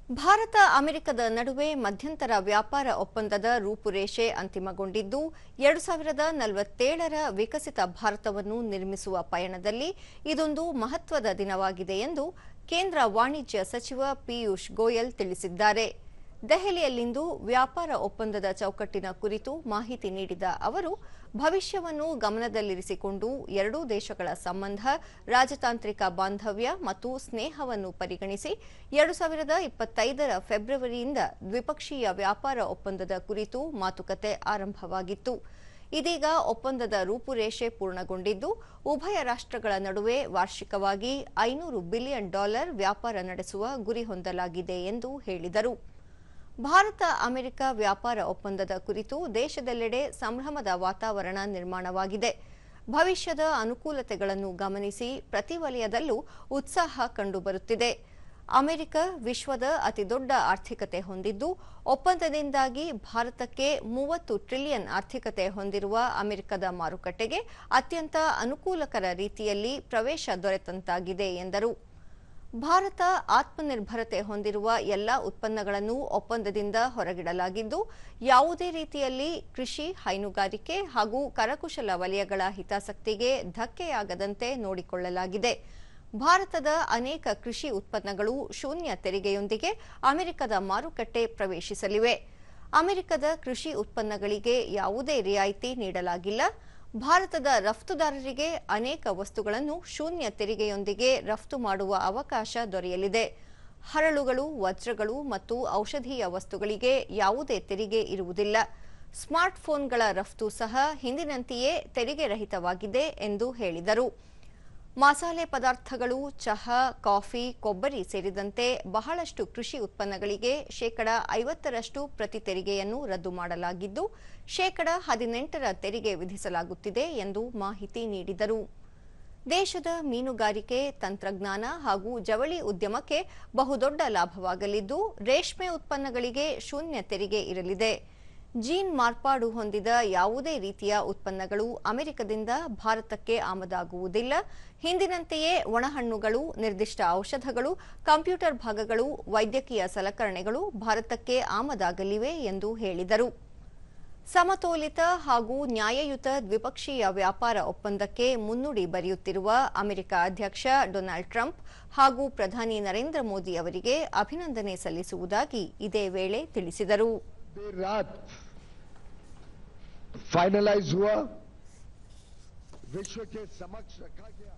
ಭಾರತ ಅಮೆರಿಕದ ನಡುವೆ ಮಧ್ಯಂತರ ವ್ಯಾಪಾರ ಒಪ್ಪಂದದ ರೂಪುರೇಷೆ ಅಂತಿಮಗೊಂಡಿದ್ದು 2047ರ ವಿಕಸಿತ ಭಾರತವನ್ನು ನಿರ್ಮಿಸುವ ಪಯಣದಲ್ಲಿ ಇದೊಂದು ಮಹತ್ವದ ದಿನವಾಗಿದೆ ಎಂದು ಕೇಂದ್ರ ವಾಣಿಜ್ಯ ಸಚಿವ ಪಿಯೂಷ್ ಗೋಯಲ್ ತಿಳಿಸಿದ್ದಾರೆ. ದೆಹಲಿಯಲ್ಲಿಂದು ವ್ಯಾಪಾರ ಒಪ್ಪಂದದ ಚೌಕಟ್ಟಿನ ಕುರಿತು ಮಾಹಿತಿ ನೀಡಿದ ಅವರು, ಭವಿಷ್ಯವನ್ನು ಗಮನದಲ್ಲಿರಿಸಿಕೊಂಡು ಎರಡೂ ದೇಶಗಳ ಸಂಬಂಧ, ರಾಜತಾಂತ್ರಿಕ ಬಾಂಧವ್ಯ ಮತ್ತು ಸ್ನೇಹವನ್ನು ಪರಿಗಣಿಸಿ 2025ರ ಫೆಬ್ರವರಿಯಿಂದ ದ್ವಿಪಕ್ಷೀಯ ವ್ಯಾಪಾರ ಒಪ್ಪಂದದ ಕುರಿತು ಮಾತುಕತೆ ಆರಂಭವಾಗಿತ್ತು. ಇದೀಗ ಒಪ್ಪಂದದ ರೂಪುರೇಷೆ ಪೂರ್ಣಗೊಂಡಿದ್ದು, ಉಭಯ ರಾಷ್ಟ್ರಗಳ ನಡುವೆ ವಾರ್ಷಿಕವಾಗಿ $500 ಬಿಲಿಯನ್ ವ್ಯಾಪಾರ ನಡೆಸುವ ಗುರಿ ಹೊಂದಲಾಗಿದೆ ಎಂದು ಹೇಳಿದರು. ಭಾರತ ಅಮೆರಿಕ ವ್ಯಾಪಾರ ಒಪ್ಪಂದದ ಕುರಿತು ದೇಶದೆಲ್ಲೆಡೆ ಸಂಭ್ರಮದ ವಾತಾವರಣ ನಿರ್ಮಾಣವಾಗಿದೆ. ಭವಿಷ್ಯದ ಅನುಕೂಲತೆಗಳನ್ನು ಗಮನಿಸಿ ಪ್ರತಿ ವಲಯದಲ್ಲೂ ಉತ್ಸಾಹ ಕಂಡುಬರುತ್ತಿದೆ. ಅಮೆರಿಕ ವಿಶ್ವದ ಅತಿದೊಡ್ಡ ಆರ್ಥಿಕತೆ ಹೊಂದಿದ್ದು, ಒಪ್ಪಂದದಿಂದಾಗಿ ಭಾರತಕ್ಕೆ $30 ಟ್ರಿಲಿಯನ್ ಆರ್ಥಿಕತೆ ಹೊಂದಿರುವ ಅಮೆರಿಕದ ಮಾರುಕಟ್ಟೆಗೆ ಅತ್ಯಂತ ಅನುಕೂಲಕರ ರೀತಿಯಲ್ಲಿ ಪ್ರವೇಶ ದೊರೆತಂತಾಗಿದೆ ಎಂದರು. ಭಾರತ ಆತ್ಮನಿರ್ಭರತೆ ಹೊಂದಿರುವ ಎಲ್ಲ ಉತ್ಪನ್ನಗಳನ್ನು ಒಪ್ಪಂದದಿಂದ ಹೊರಗಿಡಲಾಗಿದ್ದು, ಯಾವುದೇ ರೀತಿಯಲ್ಲಿ ಕೃಷಿ, ಹೈನುಗಾರಿಕೆ ಹಾಗೂ ಕರಕುಶಲ ವಲಯಗಳ ಹಿತಾಸಕ್ತಿಗೆ ಧಕ್ಕೆಯಾಗದಂತೆ ನೋಡಿಕೊಳ್ಳಲಾಗಿದೆ. ಭಾರತದ ಅನೇಕ ಕೃಷಿ ಉತ್ಪನ್ನಗಳು ಶೂನ್ಯ ತೆರಿಗೆಯೊಂದಿಗೆ ಅಮೆರಿಕದ ಮಾರುಕಟ್ಟೆ ಪ್ರವೇಶಿಸಲಿವೆ. ಅಮೆರಿಕದ ಕೃಷಿ ಉತ್ಪನ್ನಗಳಿಗೆ ಯಾವುದೇ ರಿಯಾಯಿತಿ ನೀಡಲಾಗಿಲ್ಲ. ಭಾರತದ ರಫ್ತುದಾರರಿಗೆ ಅನೇಕ ವಸ್ತುಗಳನ್ನು ಶೂನ್ಯ ತೆರಿಗೆಯೊಂದಿಗೆ ರಫ್ತು ಮಾಡುವ ಅವಕಾಶ ದೊರೆಯಲಿದೆ. ಹರಳುಗಳು, ವಜ್ರಗಳು ಮತ್ತು ಔಷಧೀಯ ವಸ್ತುಗಳಿಗೆ ಯಾವುದೇ ತೆರಿಗೆ ಇರುವುದಿಲ್ಲ. ಸ್ಮಾರ್ಟ್ಫೋನ್ಗಳ ರಫ್ತು ಸಹ ಹಿಂದಿನಂತೆಯೇ ತೆರಿಗೆ ರಹಿತವಾಗಿದೆ ಎಂದು ಹೇಳಿದರು. ಮಸಾಲೆ ಪದಾರ್ಥಗಳು, ಚಹಾ, ಕಾಫಿ, ಕೊಬ್ಬರಿ ಸೇರಿದಂತೆ ಬಹಳಷ್ಟು ಕೃಷಿ ಉತ್ಪನ್ನಗಳಿಗೆ $50ರಷ್ಟು ಪ್ರತಿ ತೆರಿಗೆಯನ್ನು ರದ್ದು ಮಾಡಲಾಗಿದ್ದು, $18ರ ತೆರಿಗೆ ವಿಧಿಸಲಾಗುತ್ತಿದೆ ಎಂದು ಮಾಹಿತಿ ನೀಡಿದರು. ದೇಶದ ಮೀನುಗಾರಿಕೆ, ತಂತ್ರಜ್ಞಾನ ಹಾಗೂ ಜವಳಿ ಉದ್ಯಮಕ್ಕೆ ಬಹುದೊಡ್ಡ ಲಾಭವಾಗಲಿದ್ದು, ರೇಷ್ಮೆ ಉತ್ಪನ್ನಗಳಿಗೆ ಶೂನ್ಯ ತೆರಿಗೆ ಇರಲಿದೆ. ಜೀನ್ ಮಾರ್ಪಾಡು ಹೊಂದಿದ ಯಾವುದೇ ರೀತಿಯ ಉತ್ಪನ್ನಗಳು ಅಮೆರಿಕದಿಂದ ಭಾರತಕ್ಕೆ ಆಮದಾಗುವುದಿಲ್ಲ. ಹಿಂದಿನಂತೆಯೇ ಒಣಹಣ್ಣುಗಳು, ನಿರ್ದಿಷ್ಟ ಔಷಧಗಳು, ಕಂಪ್ಯೂಟರ್ ಭಾಗಗಳು, ವೈದ್ಯಕೀಯ ಸಲಕರಣೆಗಳು ಭಾರತಕ್ಕೆ ಆಮದಾಗಲಿವೆ ಎಂದು ಹೇಳಿದರು. ಸಮತೋಲಿತ ಹಾಗೂ ನ್ಯಾಯಯುತ ದ್ವಿಪಕ್ಷೀಯ ವ್ಯಾಪಾರ ಒಪ್ಪಂದಕ್ಕೆ ಮುನ್ನುಡಿ ಬರೆಯುತ್ತಿರುವ ಅಮೆರಿಕ ಅಧ್ಯಕ್ಷ ಡೊನಾಲ್ಡ್ ಟ್ರಂಪ್ ಹಾಗೂ ಪ್ರಧಾನಿ ನರೇಂದ್ರ ಮೋದಿ ಅವರಿಗೆ ಅಭಿನಂದನೆ ಸಲ್ಲಿಸುವುದಾಗಿ ಇದೇ ವೇಳೆ ತಿಳಿಸಿದರು. फाइनलाइज हुआ, विश्व के समक्ष रखा गया।